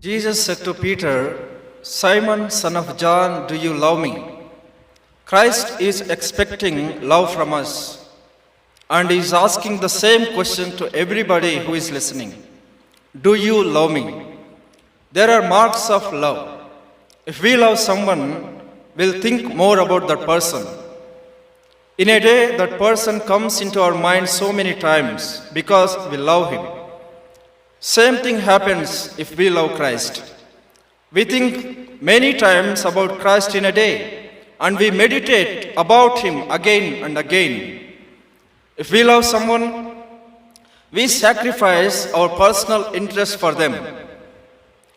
Jesus said to Peter, "Simon, son of John, do you love me?" Christ is expecting love from us, and he is asking the same question to everybody who is listening. Do you love me? There are marks of love. If we love someone, we'll think more about that person. In a day, that person comes into our mind so many times because we love him. Same thing happens if we love Christ. We think many times about Christ in a day, and we meditate about him again and again. If we love someone, we sacrifice our personal interest for them.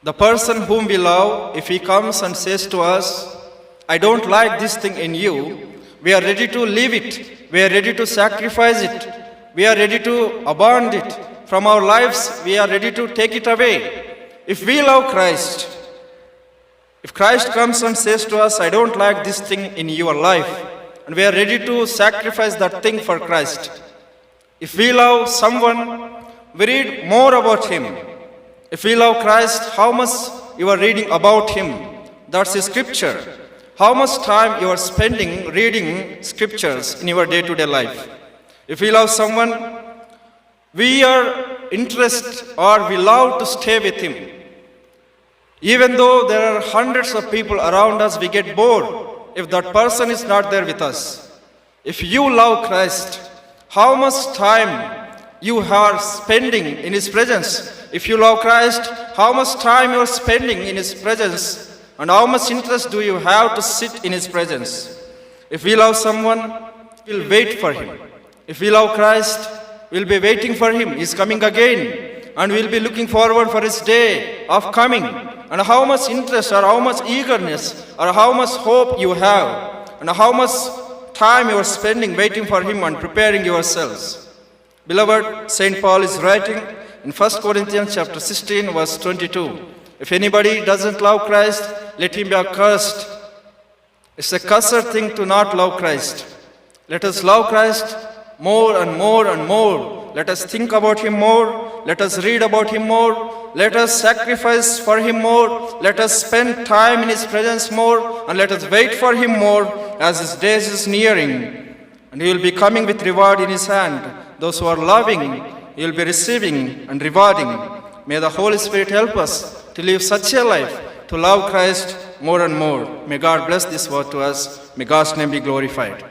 The person whom we love, if he comes and says to us, "I don't like this thing in you," we are ready to leave it. We are ready to sacrifice it. We are ready to abandon it from our lives. We are ready to take it away. If we love Christ, if Christ comes and says to us, "I don't like this thing in your life," and we are ready to sacrifice that thing for Christ. If we love someone, we read more about him. If we love Christ, how much you are reading about him? That's the scripture. How much time you are spending reading scriptures in your day-to-day life? If we love someone, we are interested or we love to stay with him. Even though there are hundreds of people around us, we get bored if that person is not there with us. If you love Christ, how much time you are spending in his presence? If you love Christ, how much time you are spending in his presence, and how much interest do you have to sit in his presence? If we love someone, we'll wait for him. If we love Christ, we'll be waiting for him. He's coming again, and we'll be looking forward for his day of coming. And how much interest or how much eagerness or how much hope you have, and how much time you are spending waiting for him and preparing yourselves. Beloved, St. Paul is writing in 1 Corinthians chapter 16, verse 22. If anybody doesn't love Christ, let him be accursed. It's a cursed thing to not love Christ. Let us love Christ more and more and more. Let us think about him more. Let us read about him more. Let us sacrifice for him more. Let us spend time in his presence more. And let us wait for him more as his days is nearing. And he will be coming with reward in his hand. Those who are loving, he will be receiving and rewarding. May the Holy Spirit help us to live such a life, to love Christ more and more. May God bless this word to us. May God's name be glorified.